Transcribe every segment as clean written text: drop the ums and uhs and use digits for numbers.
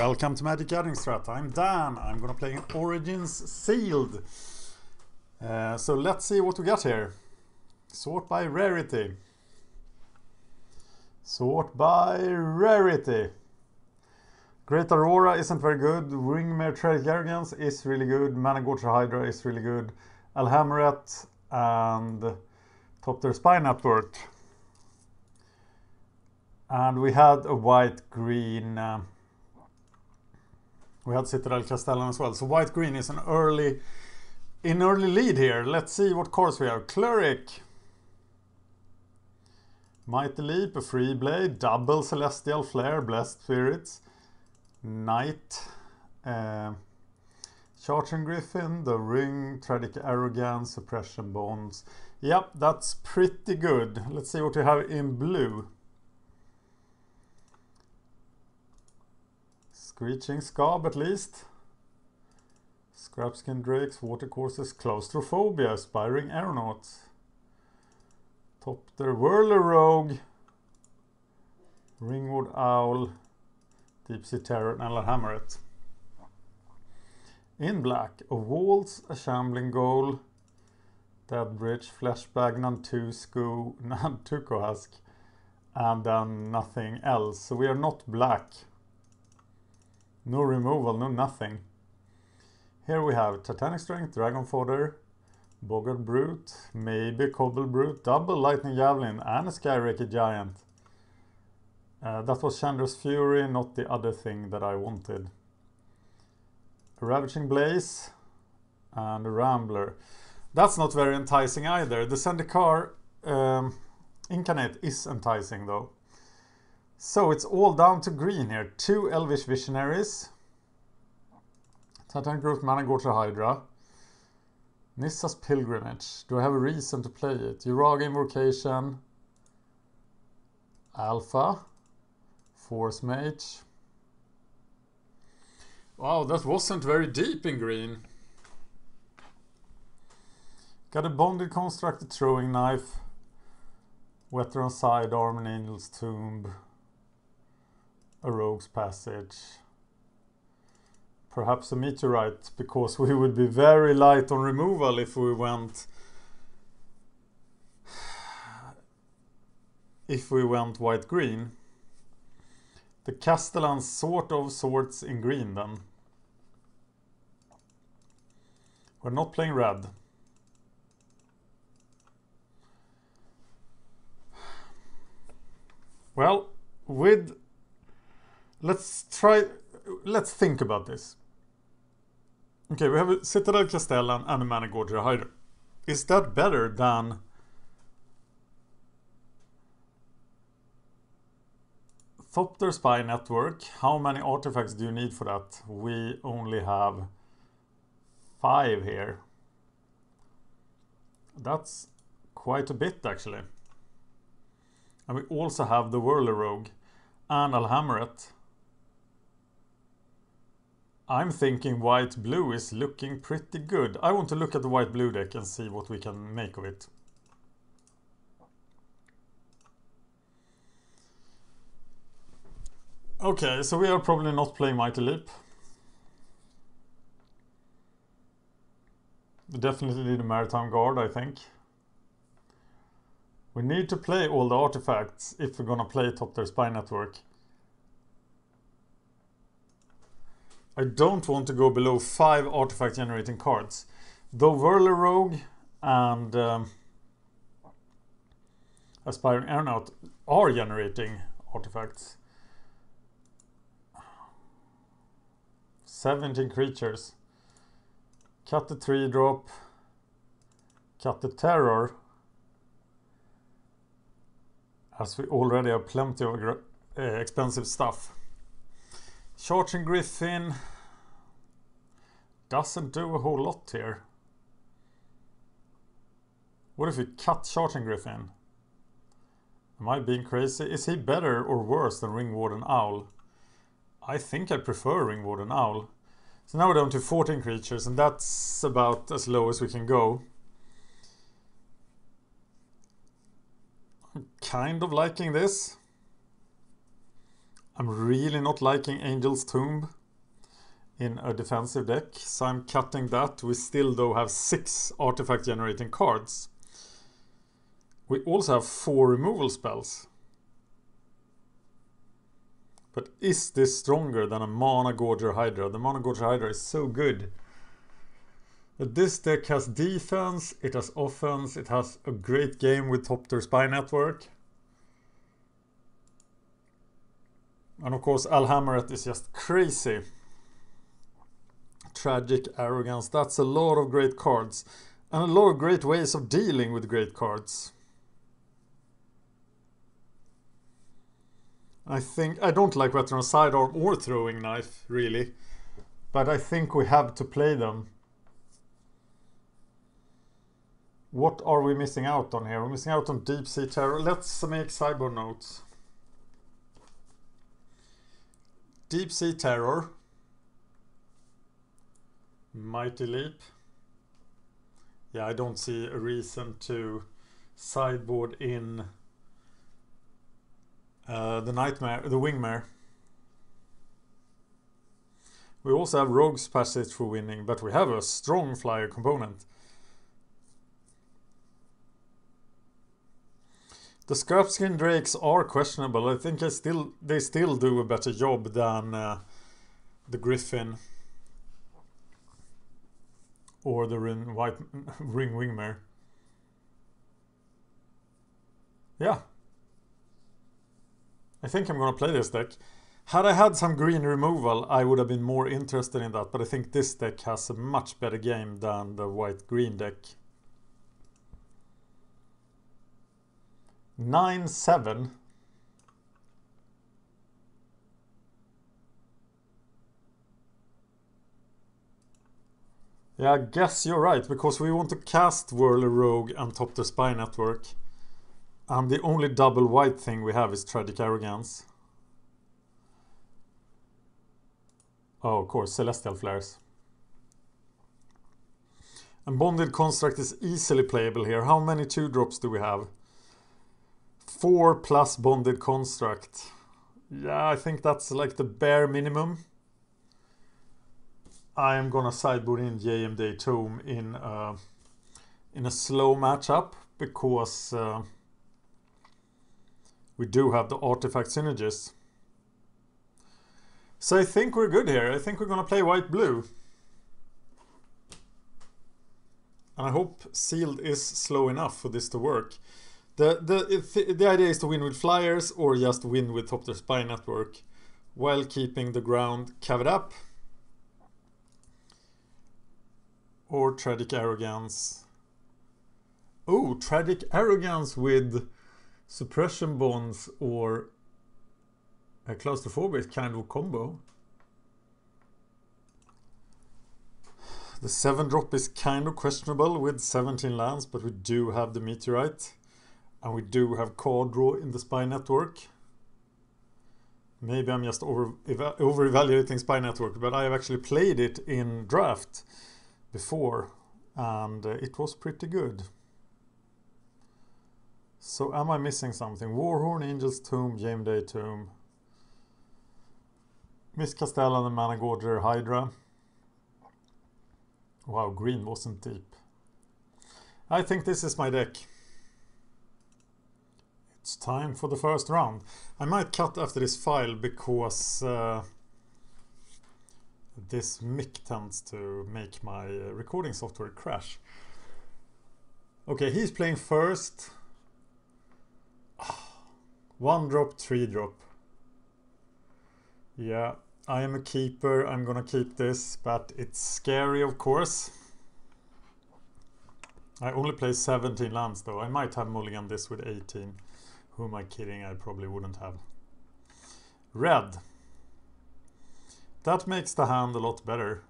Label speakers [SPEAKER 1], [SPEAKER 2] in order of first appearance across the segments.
[SPEAKER 1] Welcome to MagicGatheringStrat. I'm Dan. I'm gonna play Origins Sealed. So let's see what we got here. Sort by rarity. Sort by rarity. Great Aurora isn't very good. Ringmare Tragic Arrogance is really good. MagicGatheringStrat Hydra is really good. Alhamret and Top Their Spy Network. And we had a white-green. We had Citadel Castellan as well. So white-green is an early lead here. Let's see what cards we have. Cleric. Mighty Leap, a Free Blade, Double Celestial Flare, Blessed Spirits, Knight, Charging Griffin, The Ring, Tragic Arrogance, Suppression Bonds. Yep, that's pretty good. Let's see what we have in blue. Screeching Scab at least. Scrapskin Drakes, Watercourses, Claustrophobia, Aspiring Aeronauts. Top their Whirler Rogue. Ringwood Owl, Deep Sea Terror, and Alhamret. In black, a Waltz, a Shambling Goal, Dead Bridge, Fleshbag, Nantuko Husk, and then nothing else. So we are not black. No removal, no nothing. Here we have Titanic Strength, Dragon Fodder, Boggart Brute, maybe Cobble Brute, Double Lightning Javelin, and a Skyraker Giant. That was Chandra's Fury, not the other thing that I wanted. A Ravaging Blaze, and a Rambler. That's not very enticing either. The Zendikar Incarnate is enticing though. So it's all down to green here. 2 Elvish Visionaries. Titanic Growth, MagicGatheringStrat Hydra. Nissa's Pilgrimage. Do I have a reason to play it? Uraga Invocation. Alpha. Force Mage. Wow, that wasn't very deep in green. Got a Bonded Construct, a Throwing Knife. Veteran Sidearm, an Angel's Tomb. A Rogue's Passage. Perhaps a Meteorite, because we would be very light on removal if we went white-green. The Castellan sort of sorts in green then. We're not playing red. Well, let's think about this. Okay, we have a Citadel Castellan and a MagicGatheringStrat Hydra. Is that better than Thopter Spy Network? How many artifacts do you need for that? We only have 5 here. That's quite a bit actually. And we also have the Whirler Rogue and Alhamret. I'm thinking white-blue is looking pretty good. I want to look at the white-blue deck and see what we can make of it. Okay, so we are probably not playing Mighty Leap. We definitely need a Maritime Guard, I think. We need to play all the artifacts if we're gonna play Top Their Spy Network. I don't want to go below 5 artifact generating cards. Though Whirler Rogue and Aspiring Aeronaut are generating artifacts. 17 creatures. Cut the 3-drop. Cut the Terror. As we already have plenty of expensive stuff. Charging Griffin doesn't do a whole lot here. What if we cut Charging Griffin? Am I being crazy? Is he better or worse than Ringwarden Owl? I think I prefer Ringwarden Owl. So now we're down to 14 creatures, and that's about as low as we can go. I'm kind of liking this. I'm really not liking Angel's Tomb. in a defensive deck. So I'm cutting that. We still though have 6 artifact generating cards. We also have 4 removal spells. But is this stronger than a Mana Gorger Hydra? The Mana Gorger Hydra is so good. But this deck has defense, it has offense, it has a great game with top tier spy network. And of course Alhameret is just crazy. Tragic Arrogance, that's a lot of great cards. And a lot of great ways of dealing with great cards. I don't like Veteran Sidearm or Throwing Knife, really. But I think we have to play them. What are we missing out on here? We're missing out on Deep Sea Terror. Let's make sideboard notes. Deep Sea Terror. Mighty Leap. Yeah, I don't see a reason to sideboard in the Wingmare. We also have Rogue's Passage for winning, but we have a strong flyer component. The Scrapskin Drakes are questionable. I think they still do a better job than the Griffin or the Ring Wingmare. Yeah. I think I'm going to play this deck. Had I had some green removal, I would have been more interested in that, but I think this deck has a much better game than the white-green deck. 9-7. Yeah, I guess you're right, because we want to cast Whirler Rogue and top the Spy Network. And the only double white thing we have is Tragic Arrogance. Oh, of course, Celestial Flares. And Bonded Construct is easily playable here. How many 2-drops do we have? 4 plus Bonded Construct. Yeah, I think that's like the bare minimum. I am gonna sideboard in JMD Tome in a slow matchup because we do have the artifact synergies. So I think we're good here. I think we're gonna play white-blue. And I hope Sealed is slow enough for this to work. The idea is to win with flyers or just win with top tier spy network while keeping the ground covered up. Or Tragic Arrogance. Oh, Tragic Arrogance with Suppression Bonds or a Claustrophobic kind of combo. The 7-drop is kind of questionable with 17 lands, but we do have the Meteorite. And we do have card draw in the Spy Network. Maybe I'm just over-evaluating Spy Network, but I have actually played it in draft before, and it was pretty good. So am I missing something? Warhorn, Angel's Tomb, JMD Tomb, Miss Castella and the Mana Gorger Hydra. Wow, green wasn't deep. I think this is my deck. It's time for the first round. I might cut after this file because this mic tends to make my recording software crash. Okay, he's playing first. 1-drop, 3-drop. Yeah, I am a keeper. I'm gonna keep this, but it's scary, of course. I only play 17 lands though. I might have mulligan this with 18. Who am I kidding? I probably wouldn't have. Red. That makes the hand a lot better.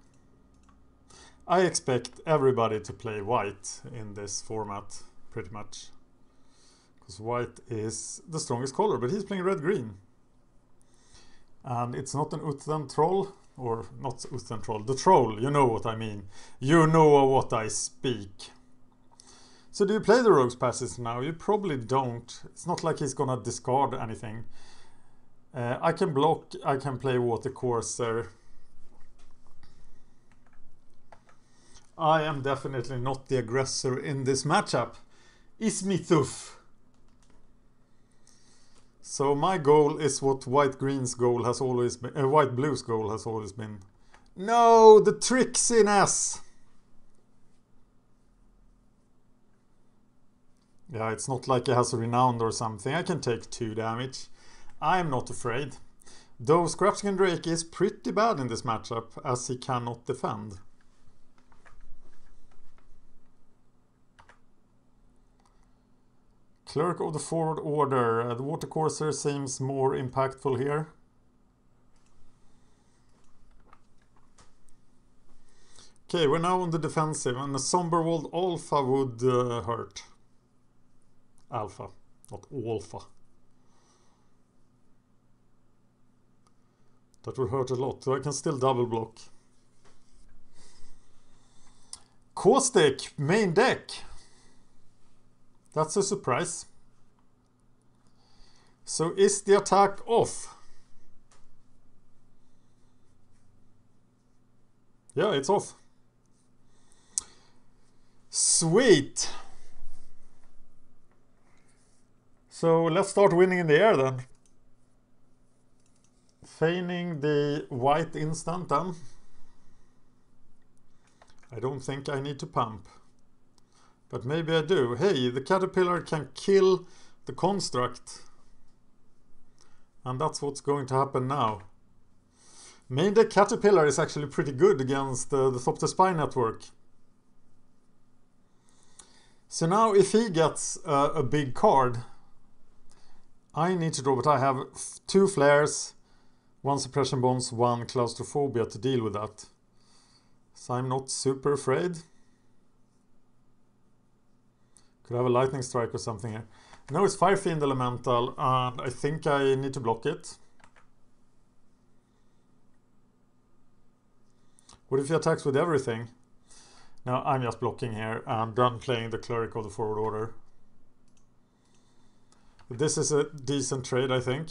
[SPEAKER 1] I expect everybody to play white in this format, pretty much. Because white is the strongest color, but he's playing red-green. And it's not an Uthden troll, or not Uthden troll, the troll, you know what I mean. You know what I speak. So do you play the Rogue's Passage now? You probably don't. It's not like he's gonna discard anything. I can block, I can play Watercourser. I am definitely not the aggressor in this matchup. Ismithuf. So my goal is what white-green's goal has always been, white-blue's goal has always been. No, the tricksiness! Yeah, it's not like he has a renowned or something. I can take 2 damage. I'm not afraid. Though Scrapskin Drake is pretty bad in this matchup, as he cannot defend. Clerk of the Forward Order. The Watercourser seems more impactful here. Okay, we're now on the defensive, and the Somberwald Alpha would hurt. Alpha, not Alpha. That would hurt a lot, so I can still double block. Caustic, main deck. That's a surprise. So is the attack off? Yeah, it's off. Sweet. So let's start winning in the air then. Feigning the white instant then. I don't think I need to pump. But maybe I do. Hey, the caterpillar can kill the construct. And that's what's going to happen now. Main deck caterpillar is actually pretty good against the Thopter Spy network. So now if he gets a big card, I need to draw, but I have 2 flares, 1 suppression bonds, 1 claustrophobia to deal with that. So I'm not super afraid. Could have a lightning strike or something here. No, it's Fire Fiend Elemental, and I think I need to block it. What if he attacks with everything? No, I'm just blocking here and done playing the Cleric of the Forward Order. This is a decent trade, I think.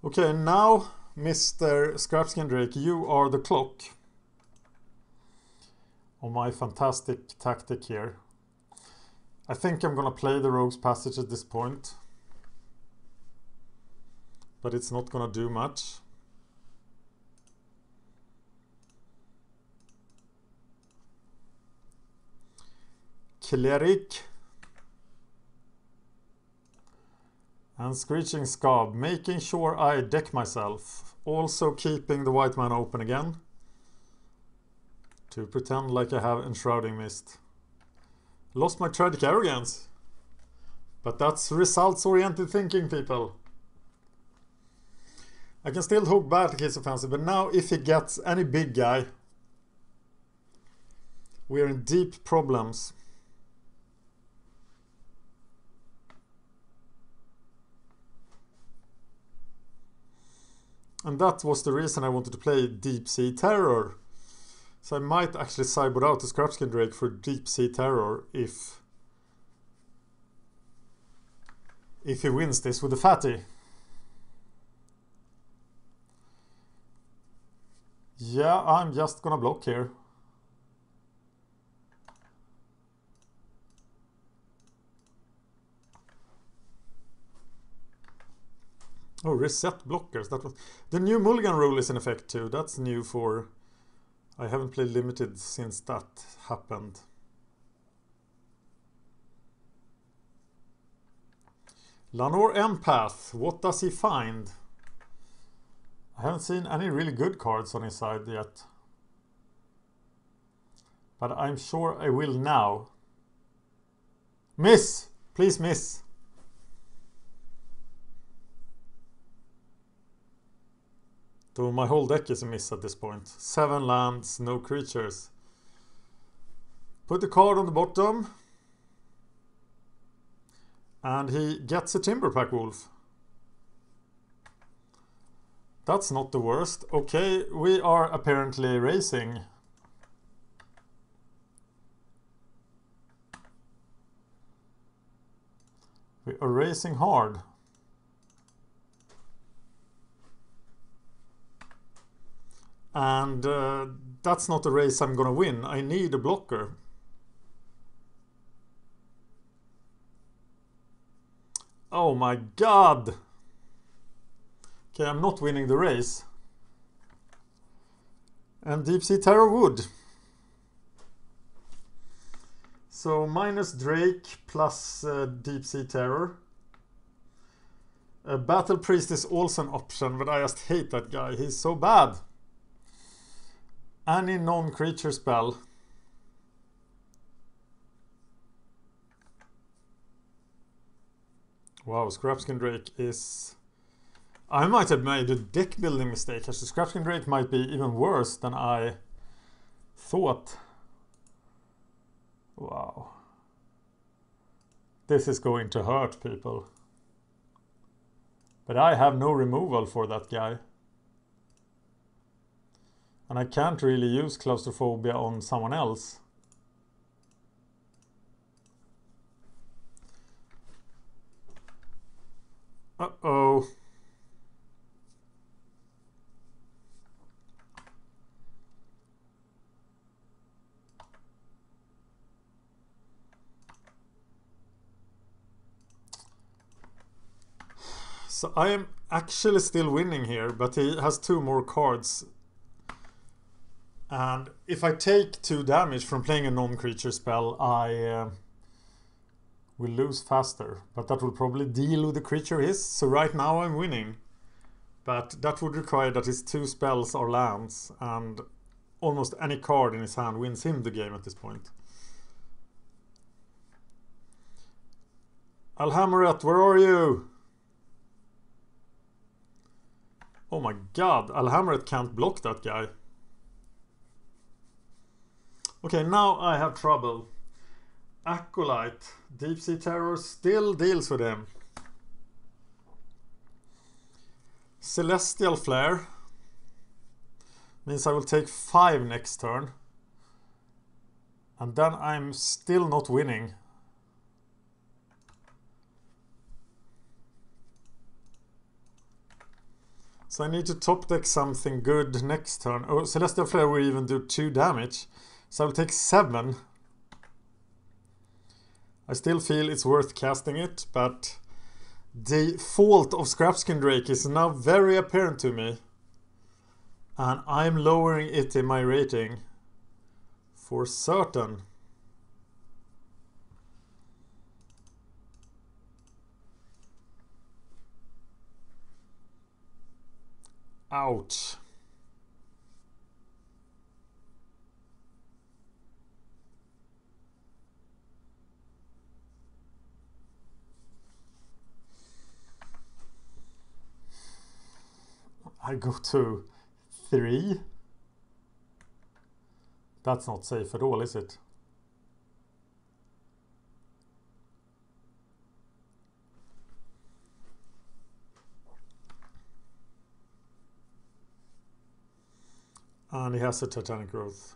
[SPEAKER 1] Okay, now, Mr. Scrapskin Drake, you are the clock on my fantastic tactic here. I think I'm gonna play the Rogue's Passage at this point, but it's not gonna do much. Cleric and Screeching Scab, making sure I deck myself, also keeping the white mana open again to pretend like I have Enshrouding Mist. Lost my Tragic Arrogance, but that's results oriented thinking, people. I can still hook back his offensive, but now if he gets any big guy, we're in deep problems. And that was the reason I wanted to play Deep Sea Terror. So I might actually sideboard out the Scrapskin Drake for Deep Sea Terror if he wins this with the fatty. Yeah, I'm just gonna block here. Oh, reset blockers. That was the new mulligan rule is in effect too. That's new for. I haven't played limited since that happened. Lanor Empath. What does he find? I haven't seen any really good cards on his side yet, but I'm sure I will now. Miss! Please miss. So my whole deck is a miss at this point. 7 lands, no creatures. Put the card on the bottom. And he gets a Timberpack Wolf. That's not the worst. Okay, we are apparently racing. We are racing hard. And that's not a race I'm gonna win. I need a blocker. Oh my god! Okay, I'm not winning the race. And Deep Sea Terror would. So minus Drake plus Deep Sea Terror. Battle Priest is also an option, but I just hate that guy. He's so bad. Any non-creature spell. Wow, Scrapskin Drake is... I might have made a deck building mistake. Actually, Scrapskin Drake might be even worse than I thought. Wow. This is going to hurt people. But I have no removal for that guy. And I can't really use Claustrophobia on someone else. Uh-oh. So I am actually still winning here, but he has 2 more cards. And if I take 2 damage from playing a non-creature spell, I will lose faster. But that will probably deal with the creature he is. So right now I'm winning. But that would require that his 2 spells are lands. And almost any card in his hand wins him the game at this point. Alhammaret, where are you? Oh my god, Alhammaret can't block that guy. Okay, now I have trouble. Acolyte, Deep Sea Terror still deals with him. Celestial Flare means I will take 5 next turn. And then I'm still not winning. So I need to top deck something good next turn. Oh, Celestial Flare will even do 2 damage. So I'll take 7. I still feel it's worth casting it, but the fault of Scrapskin Drake is now very apparent to me. And I'm lowering it in my rating. For certain. Ouch. I go to 3. That's not safe at all, is it? And he has a Titanic Growth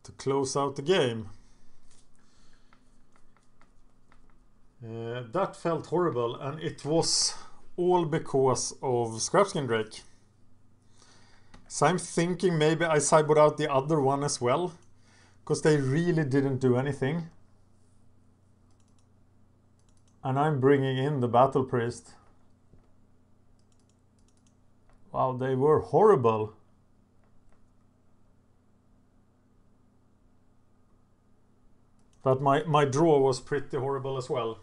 [SPEAKER 1] to close out the game. That felt horrible, and it was all because of Scrapskin Drake. So I'm thinking maybe I sideboard out the other one as well, because they really didn't do anything. And I'm bringing in the Battle Priest. Wow, they were horrible. But my draw was pretty horrible as well.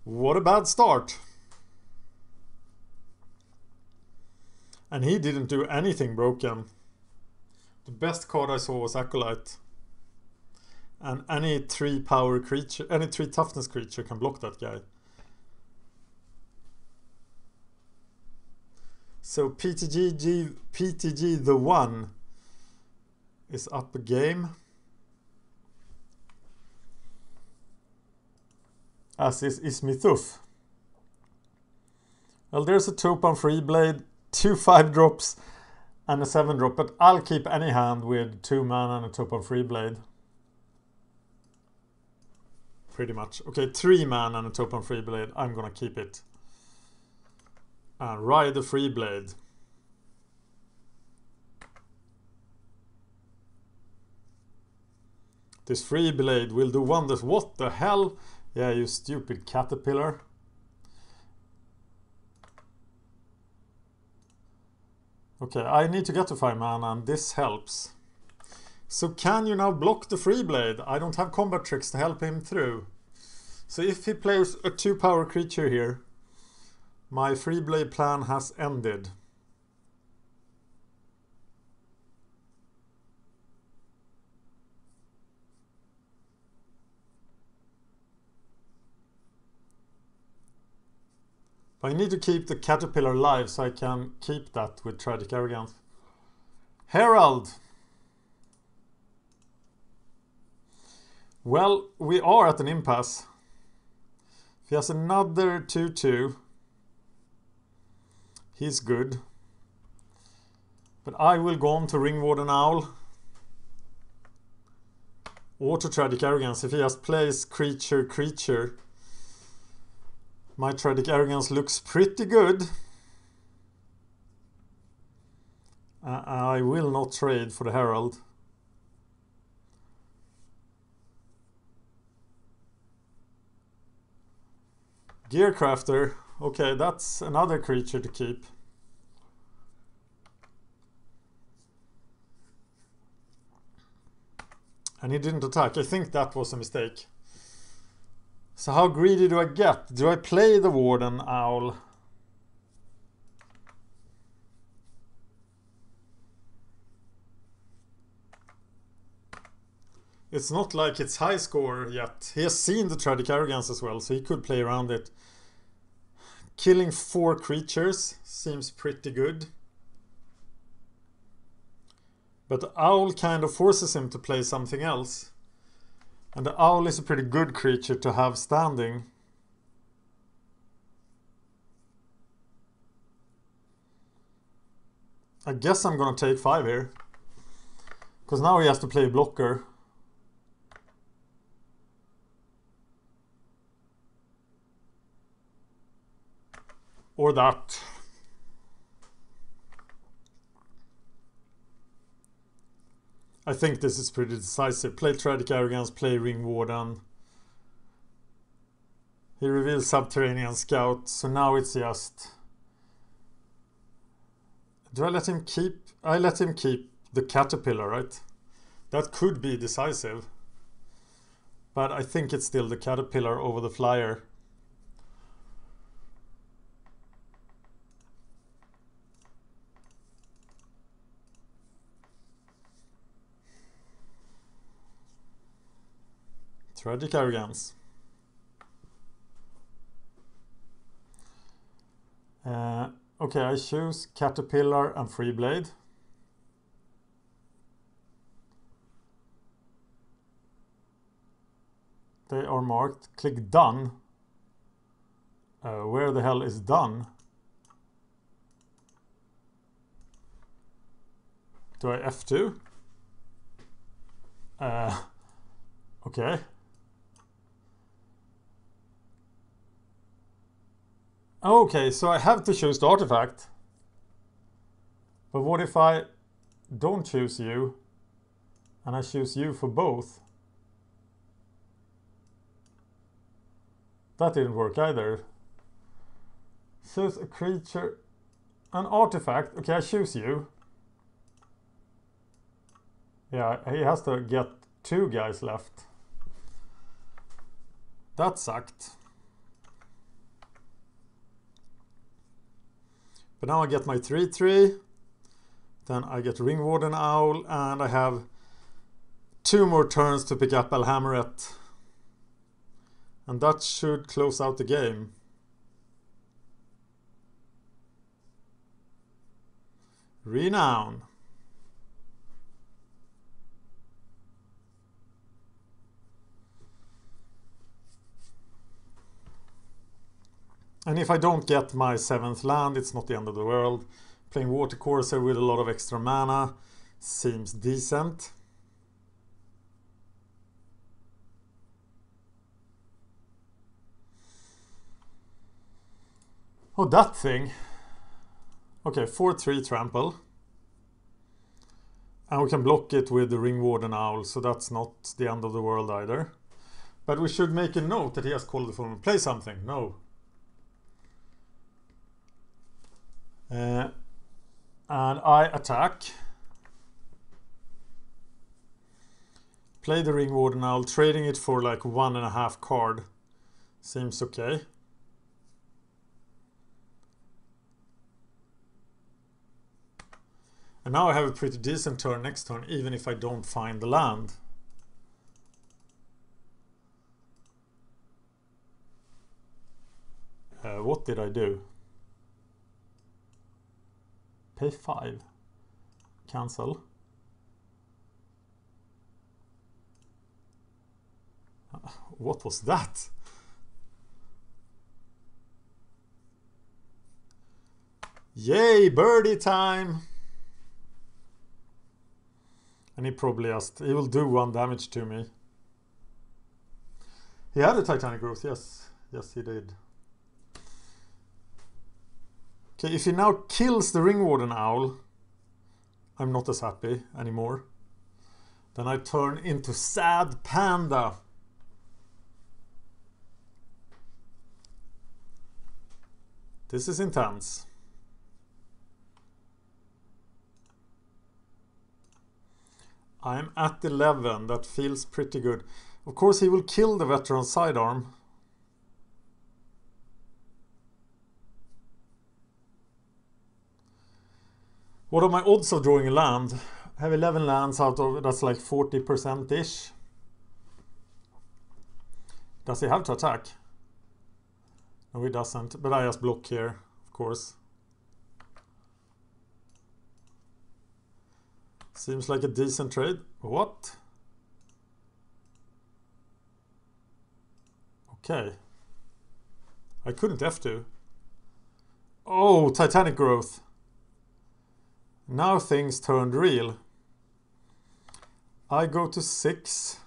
[SPEAKER 1] What a bad start. And he didn't do anything broken. The best card I saw was Acolyte. And any 3 power creature, any 3 toughness creature can block that guy. So PTG the 1 is up a game. As is Ismithuf. Well, there's a Topan Free Blade, 2 5-drops and a 7-drop, but I'll keep any hand with 2 mana and a Topan Free Blade. pretty much. Okay, 3 mana and a token free blade. I'm gonna keep it. And ride the free blade. This free blade will do wonders. What the hell? Yeah, you stupid caterpillar. Okay, I need to get to 5 mana and this helps. So can you now block the free blade? I don't have combat tricks to help him through. So if he plays a 2-power creature here, my free blade plan has ended. I need to keep the caterpillar alive so I can keep that with Tragic Arrogance. Herald! Well, we are at an impasse. If he has another 2/2, he's good. But I will go on to Ringwarden Owl. Or to Tragic Arrogance. If he has plays creature, my Tragic Arrogance looks pretty good. I will not trade for the Herald. Gearcrafter. Okay, that's another creature to keep. And he didn't attack. I think that was a mistake. So how greedy do I get? Do I play the Warden Owl? It's not like it's high score yet. He has seen the Tragic Arrogance as well, so he could play around it. Killing 4 creatures seems pretty good. But the Owl kind of forces him to play something else. And the Owl is a pretty good creature to have standing. I guess I'm gonna take 5 here. Because now he has to play a blocker. Or that. I think this is pretty decisive. Play Tragic Arrogance, play Ringwarden. He reveals Subterranean Scout, so now it's just... Do I let him keep... I let him keep the Caterpillar, right? That could be decisive. But I think it's still the Caterpillar over the Flyer. Tragic Arrogance. Okay, I choose Caterpillar and Freeblade. They are marked. Click Done. Where the hell is Done? Do I F2? Okay. Okay, so I have to choose the artifact. But what if I don't choose you and I choose you for both? That didn't work either. Choose a creature, an artifact. Okay, I choose you. Yeah, he has to get 2 guys left. That sucked. But now I get my 3/3. Then I get Ringwarden Owl, and I have 2 more turns to pick up Alhamret. And that should close out the game. Renown. And if I don't get my 7th land, it's not the end of the world. Playing Watercourser with a lot of extra mana seems decent. Oh, that thing. Okay, 4/3 trample. And we can block it with the Ring Warden Owl, so that's not the end of the world either. But we should make a note that he has called the full moon. Play something. No. And I attack. Play the Ring Warden Owl. Trading it for like 1.5 card. Seems okay. And now I have a pretty decent turn next turn, even if I don't find the land. What did I do? Pay 5. Cancel. What was that? Yay, birdie time! And he probably just, he will do 1 damage to me. He had a Titanic Growth, yes. Yes, he did. Okay, if he now kills the Ring Warden Owl, I'm not as happy anymore. Then I turn into Sad Panda. This is intense. I'm at 11. That feels pretty good. Of course, he will kill the Veteran Sidearm. What are my odds of drawing a land? I have 11 lands out of, that's like 40%-ish. Does he have to attack? No, he doesn't. But I just block here, of course. Seems like a decent trade. What? Okay. I couldn't F2. Oh, Titanic Growth. Now things turned real. I go to 6.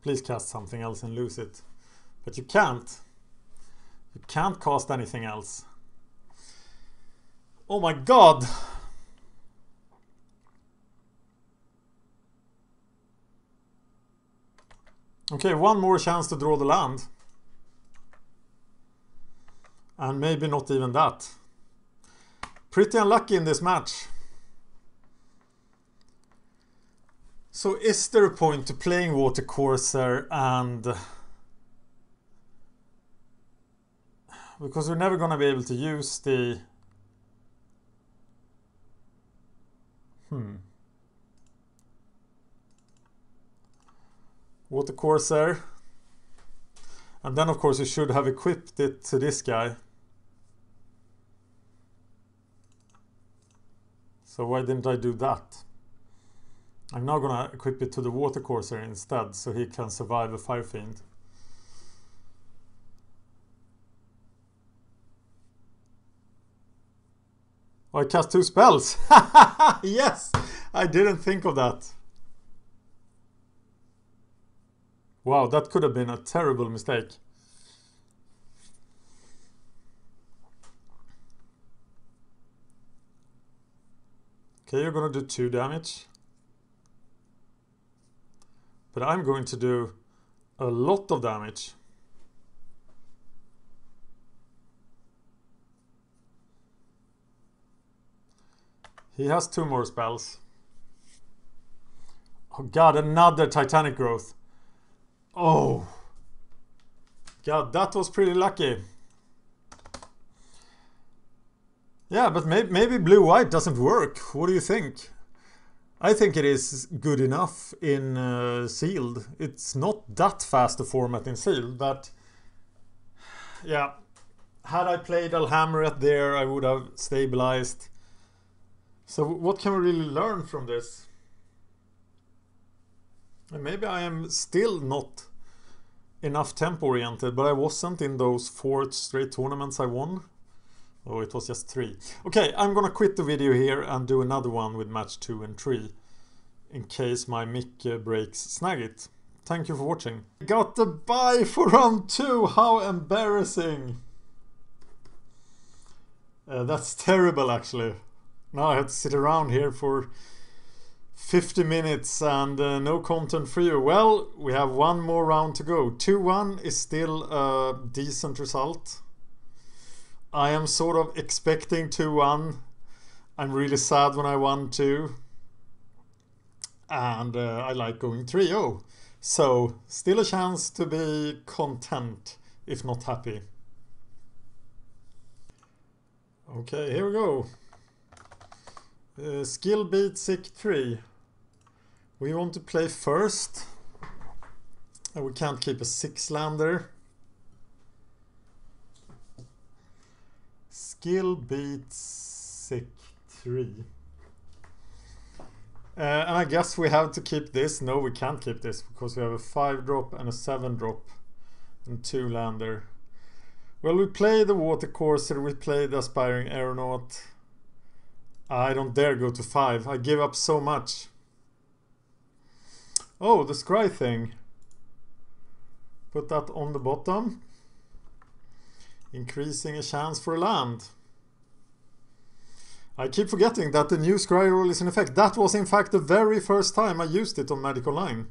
[SPEAKER 1] Please cast something else and lose it. But you can't. You can't cast anything else. Oh my god! Okay, 1 more chance to draw the land. And maybe not even that. Pretty unlucky in this match. So is there a point to playing Watercourser and... because we're never going to be able to use the... Watercourser. And then of course you should have equipped it to this guy. So why didn't I do that? I'm now gonna equip it to the Watercourser instead, so he can survive a Fire Fiend. Oh, I cast 2 spells! Yes! I didn't think of that. Wow, that could have been a terrible mistake. Okay, you're gonna do 2 damage. But I'm going to do a lot of damage. He has 2 more spells. Oh god, another Titanic Growth. Oh. God, that was pretty lucky. Yeah, but maybe blue-white doesn't work. What do you think? I think it is good enough in sealed. It's not that fast a format in sealed, but yeah, had I played Alhamret there, I would have stabilized. So what can we really learn from this? And maybe I am still not enough tempo oriented, but I wasn't in those 4 straight tournaments I won. Oh, it was just 3. Okay, I'm gonna quit the video here and do another one with match 2 and 3 in case my mic breaks, snag it. Thank you for watching. Got the buy for round 2. How embarrassing. That's terrible actually. Now I have to sit around here for 50 minutes and no content for you. Well, we have one more round to go. 2-1 is still a decent result. I am sort of expecting 2-1. I'm really sad when I won 2. And I like going 3-0. So, still a chance to be content, if not happy. Okay, here we go. Skill beat sick 3. We want to play first. And we can't keep a 6-lander. Skill beats sick 3. And I guess we have to keep this. No, we can't keep this because we have a 5-drop and a 7-drop and 2-lander. Well, we play the Water Courser, we play the Aspiring Aeronaut. I don't dare go to 5. I give up so much. Oh, the scry thing. Put that on the bottom. Increasing a chance for a land. I keep forgetting that the new scry roll is in effect. That was in fact the very first time I used it on Magic Online.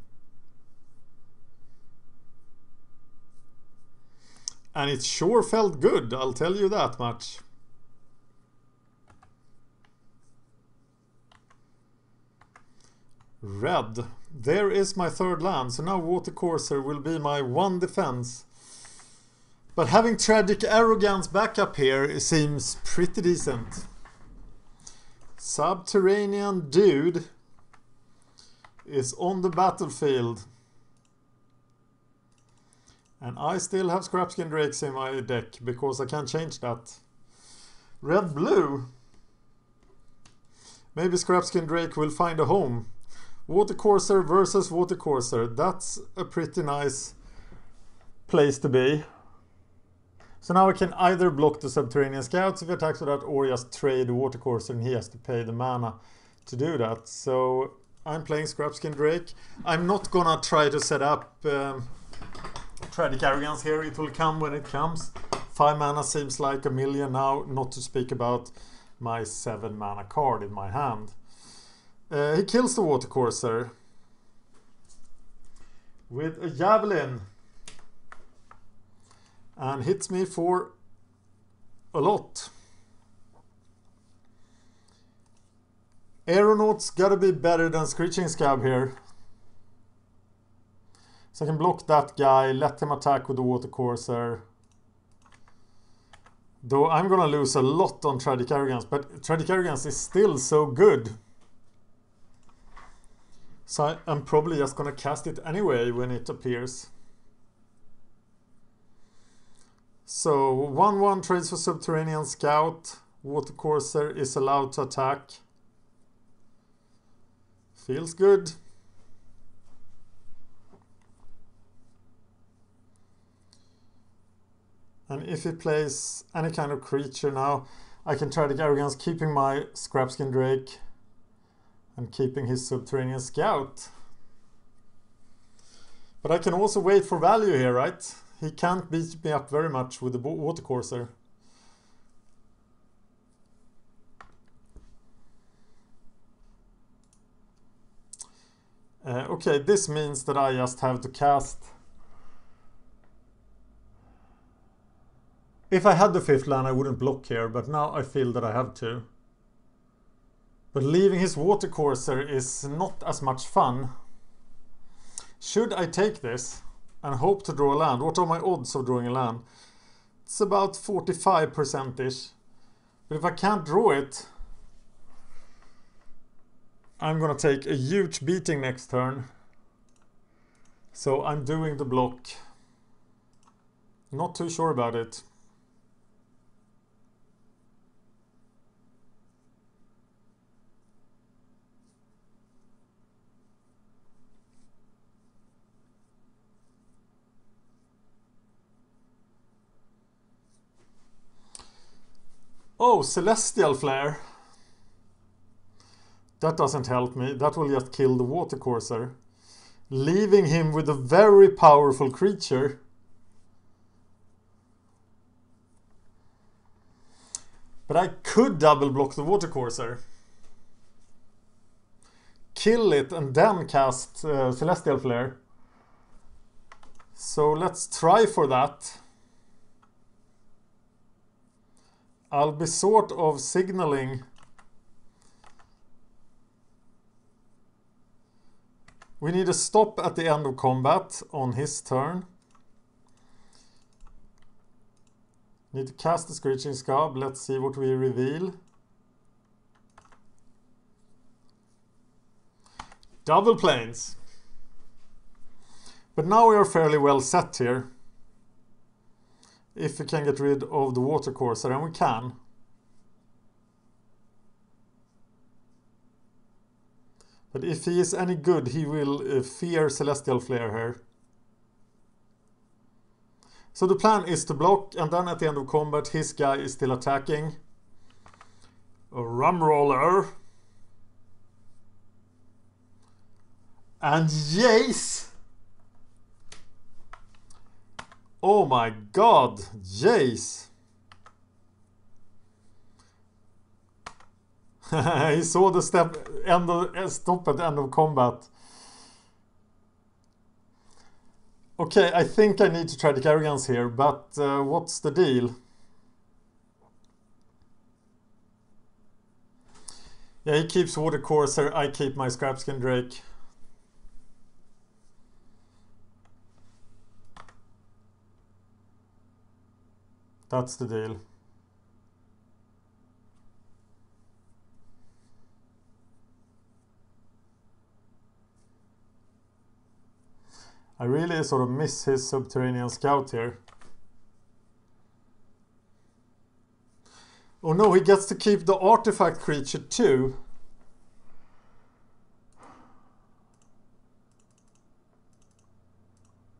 [SPEAKER 1] And it sure felt good, I'll tell you that much. Red. There is my 3rd land, so now Water Courser will be my 1 defense. But having Tragic Arrogance back up here seems pretty decent. Subterranean Dude is on the battlefield. And I still have Scrapskin Drakes in my deck because I can't change that. Red-blue. Maybe Scrapskin Drake will find a home. Water Courser versus Water Courser. That's a pretty nice place to be. So now I can either block the Subterranean Scouts if he attacks with that, or just trade the Water Courser and he has to pay the mana to do that. So I'm playing Scrapskin Drake. I'm not gonna try to set up Tragic Arrogance here. It will come when it comes. 5 mana seems like a million now, not to speak about my 7 mana card in my hand. He kills the Water Courser with a Javelin and hits me for a lot. Aeronaut's gotta be better than Screeching Scab here. So I can block that guy, let him attack with the Water Courser. Though I'm gonna lose a lot on Tragic Arrogance, but Tragic Arrogance is still so good. So I'm probably just gonna cast it anyway when it appears. So 1-1 trades for Subterranean Scout. Water Courser is allowed to attack. Feels good. And if he plays any kind of creature now, I can Tragic Arrogance, keeping my Scrapskin Drake and keeping his Subterranean Scout. But I can also wait for value here, right? He can't beat me up very much with the Water Courser. Okay, this means that I just have to cast. If I had the 5th land, I wouldn't block here, but now I feel that I have to. But leaving his Water Courser is not as much fun. Should I take this and hope to draw a land? What are my odds of drawing a land? It's about 45%-ish. But if I can't draw it, I'm gonna take a huge beating next turn. So I'm doing the block. Not too sure about it. Oh, Celestial Flare. That doesn't help me. That will just kill the watercourser, leaving him with a very powerful creature. But I could double block the watercourser, kill it, and then cast Celestial Flare. So let's try for that. I'll be sort of signaling. We need a stop at the end of combat on his turn. Need to cast the Screeching Scab. Let's see what we reveal. Double Plains. But now we are fairly well set here. If we can get rid of the watercourser, and we can. But if he is any good, he will fear Celestial Flare here. So the plan is to block, and then at the end of combat, his guy is still attacking. A Rum Roller. And Jace! Oh my god, Jace! He saw the stop at the end of combat. Okay, I think I need to try the Gargans here, but what's the deal? Yeah, he keeps Watercourser, I keep my Scrapskin Drake. That's the deal. I really sort of miss his Subterranean Scout here. Oh no, he gets to keep the artifact creature too.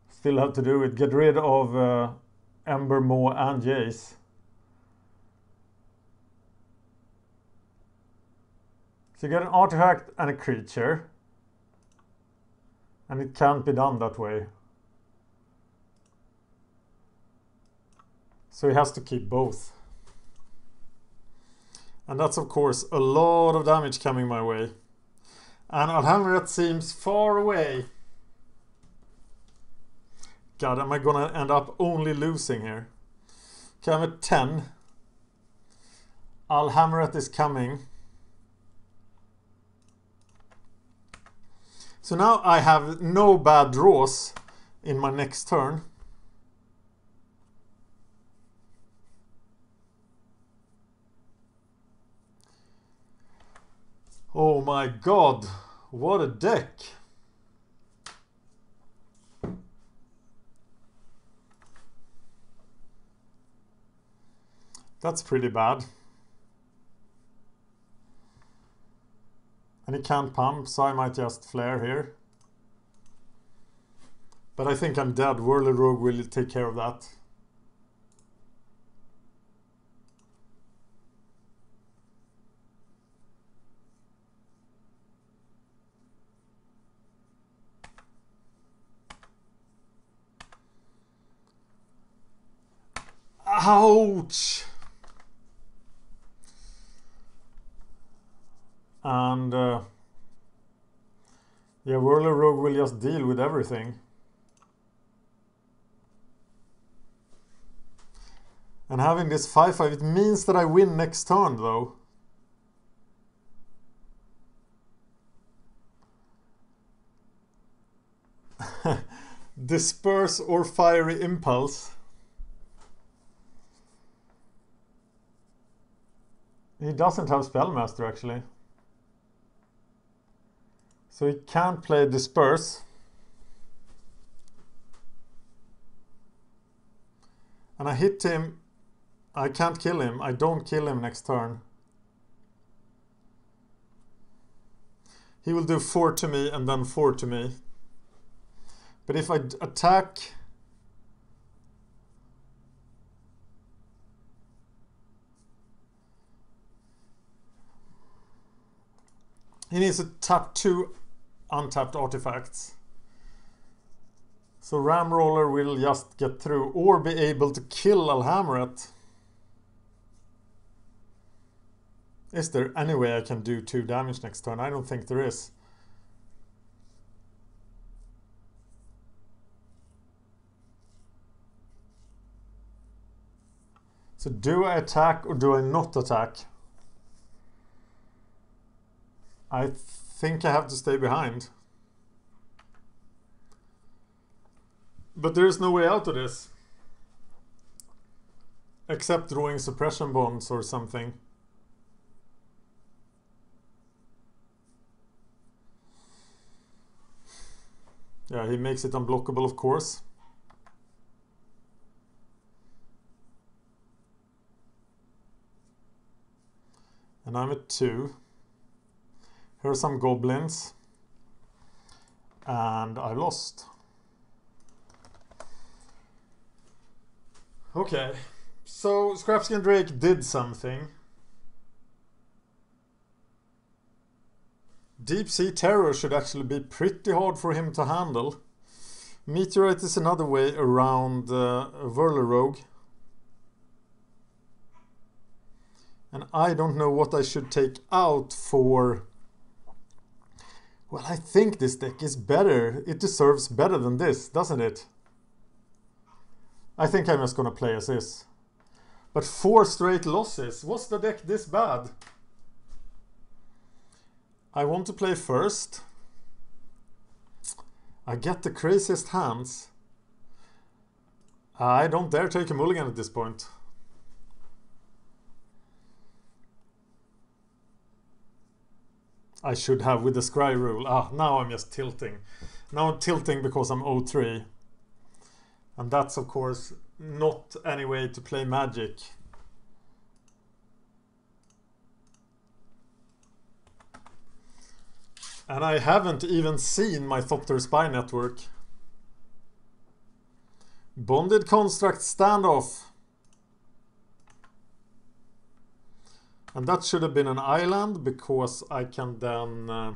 [SPEAKER 1] Still have to do it. Get rid of Ember Maw and Jace. So you get an artifact and a creature. And it can't be done that way. So he has to keep both. And that's of course a lot of damage coming my way. And Alhamret seems far away. God, am I gonna end up only losing here? Okay, I'm at 10. Alhamret is coming. So now I have no bad draws in my next turn. Oh my god, what a deck! That's pretty bad. And he can't pump, so I might just flare here. But I think I'm dead. Whirly Rogue will take care of that. Ouch! And yeah, Whirly Rogue will just deal with everything. And having this 5/5, it means that I win next turn though. Disperse or Fiery Impulse. He doesn't have Spellmaster actually. So he can't play Disperse. And I hit him. I can't kill him. I don't kill him next turn. He will do 4 to me and then 4 to me. But if I attack... He needs to tap 2 untapped artifacts. So Ramroller will just get through or be able to kill Alhamret. Is there any way I can do 2 damage next turn? I don't think there is. So do I attack or do I not attack? I think I have to stay behind. But there is no way out of this. Except drawing suppression bonds or something. Yeah, he makes it unblockable, of course. And I'm at 2. Here are some goblins. And I lost. Okay, so Scrapskin Drake did something. Deep Sea Terror should actually be pretty hard for him to handle. Meteorite is another way around Whirler Rogue. And I don't know what I should take out for... Well, I think this deck is better. It deserves better than this, doesn't it? I think I'm just gonna play as is. But 4 straight losses. Was the deck this bad? I want to play first. I get the craziest hands. I don't dare take a mulligan at this point. I should have with the scry rule. Now I'm just tilting. Now I'm tilting because I'm 0-3. And that's of course not any way to play Magic. And I haven't even seen my Thopter Spy network. Bonded Construct Standoff. And that should have been an island because I can then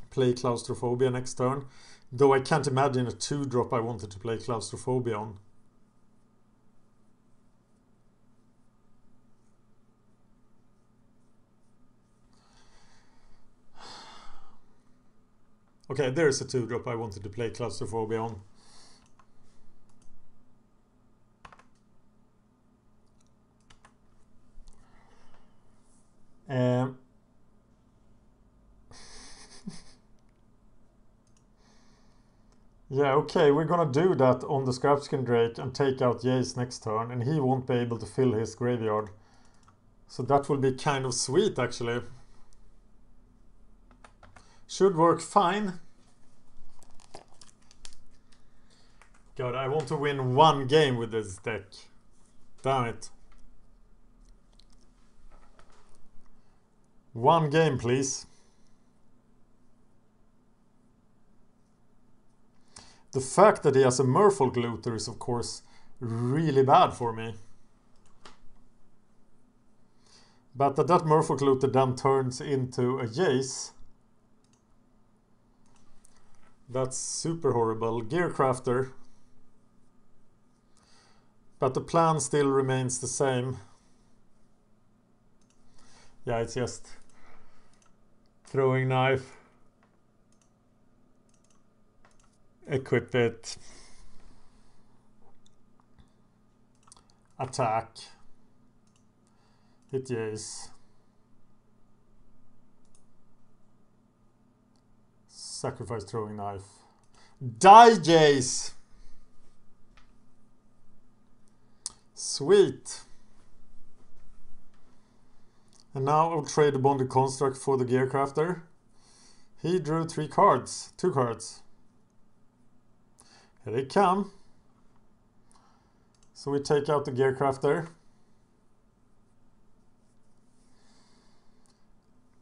[SPEAKER 1] play Claustrophobia next turn. Though I can't imagine a 2-drop I wanted to play Claustrophobia on. Okay, there's a 2-drop I wanted to play Claustrophobia on. Yeah, okay, we're gonna do that on the Scrapskin Drake and take out Jace next turn, and he won't be able to fill his graveyard. So that will be kind of sweet, actually. Should work fine. God, I want to win 1 game with this deck. Damn it. 1 game, please. The fact that he has a Merfolk Looter is of course really bad for me. But that Merfolk Looter then turns into a Jace. That's super horrible. Gearcrafter. But the plan still remains the same. Yeah, it's just throwing knife. Equip it. Attack. Hit Jace. Sacrifice throwing knife. Die Jace! Sweet. And now I'll trade the Bonded Construct for the Gearcrafter. He drew 3 cards. 2 cards. Here they come. So we take out the Gearcrafter.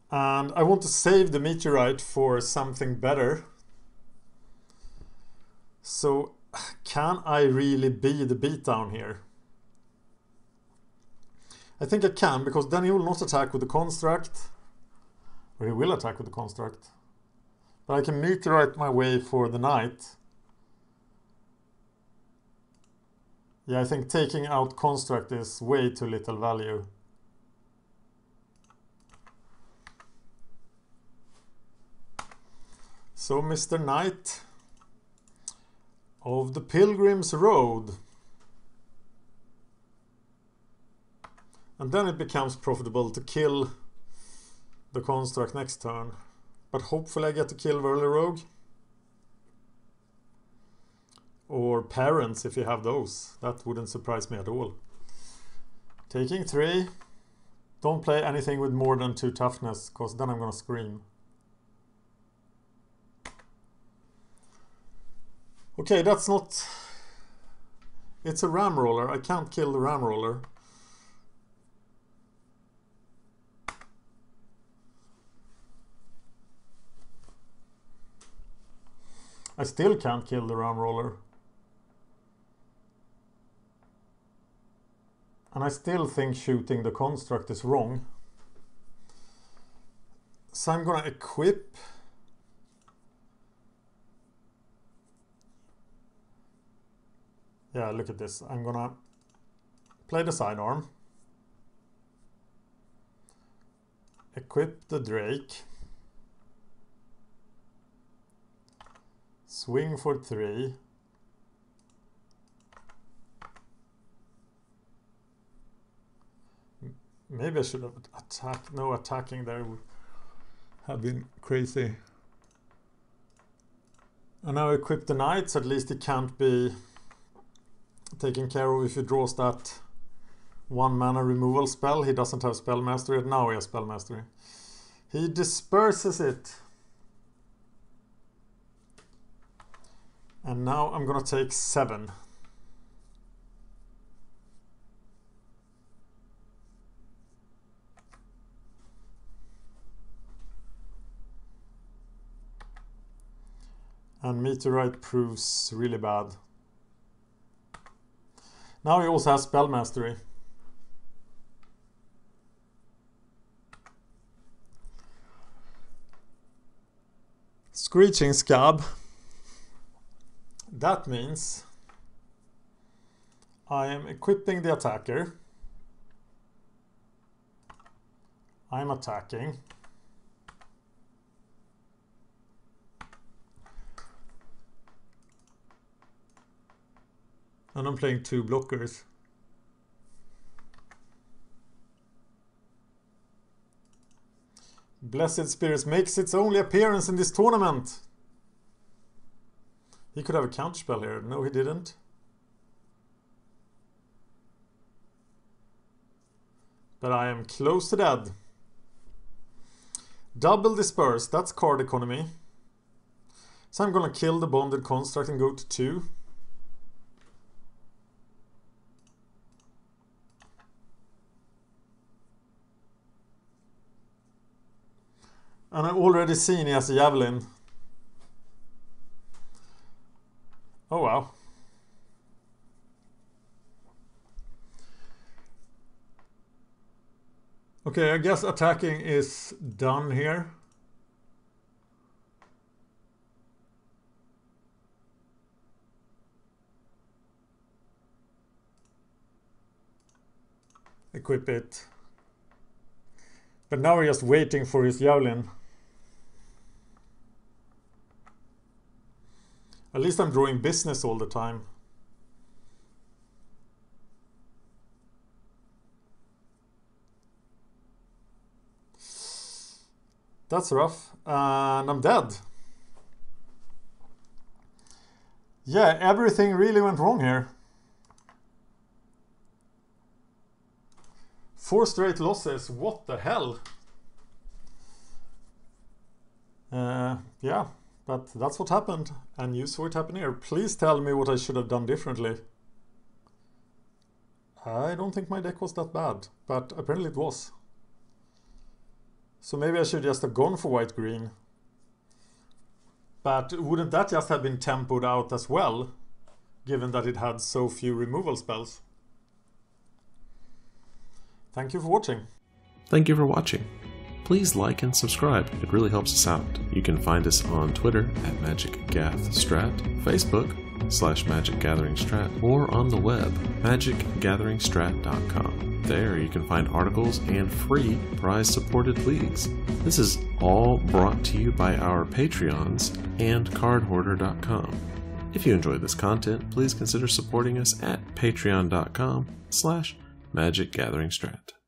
[SPEAKER 1] And I want to save the Meteorite for something better. So can I really be the beatdown here? I think I can, because then he will not attack with the Construct. Or he will attack with the construct. But I can meteorite my way for the knight. Yeah, I think taking out construct is way too little value. So Mr. Knight of the Pilgrim's Road. And then it becomes profitable to kill the construct next turn. But hopefully I get to kill Whirly Rogue. Or parents if you have those. That wouldn't surprise me at all. Taking 3. Don't play anything with more than 2 toughness, because then I'm gonna scream. Okay, that's not... It's a ram roller. I can't kill the ram roller. I still can't kill the ram roller. And I still think shooting the construct is wrong. So I'm gonna equip... Yeah, look at this. I'm gonna play the sidearm. Equip the Drake. Swing for 3. Maybe I should have attacked. No, attacking there would have been crazy. And now equip the knights. At least it can't be taken care of if he draws that 1 mana removal spell. He doesn't have spell mastery. Now he has spell mastery. He disperses it. And now I'm gonna take 7. And meteorite proves really bad. Now he also has spell mastery. Screeching Scab. That means I am equipping the attacker. I'm attacking. And I'm playing 2 blockers. Blessed Spirits makes its only appearance in this tournament. He could have a counterspell here. No, he didn't. But I am close to dead. Double Disperse. That's card economy. So I'm gonna kill the Bonded Construct and go to 2. And I've already seen he has a Javelin. Oh wow. Okay, I guess attacking is done here. Equip it. But now we're just waiting for his Javelin. At least I'm drawing business all the time. That's rough. And I'm dead. Yeah, everything really went wrong here. 4 straight losses. What the hell? Yeah. But that's what happened, and you saw it happen here. Please tell me what I should have done differently. I don't think my deck was that bad, but apparently it was. So maybe I should just have gone for white-green. But wouldn't that just have been tempoed out as well, given that it had so few removal spells? Thank you for watching.
[SPEAKER 2] Thank you for watching. please like and subscribe. It really helps us out. You can find us on Twitter at MagicGathStrat, Facebook/MagicGatheringStrat, or on the web, MagicGatheringStrat.com. There you can find articles and free prize-supported leagues. This is all brought to you by our Patreons and CardHoarder.com. If you enjoyed this content, please consider supporting us at patreon.com/MagicGatheringStrat.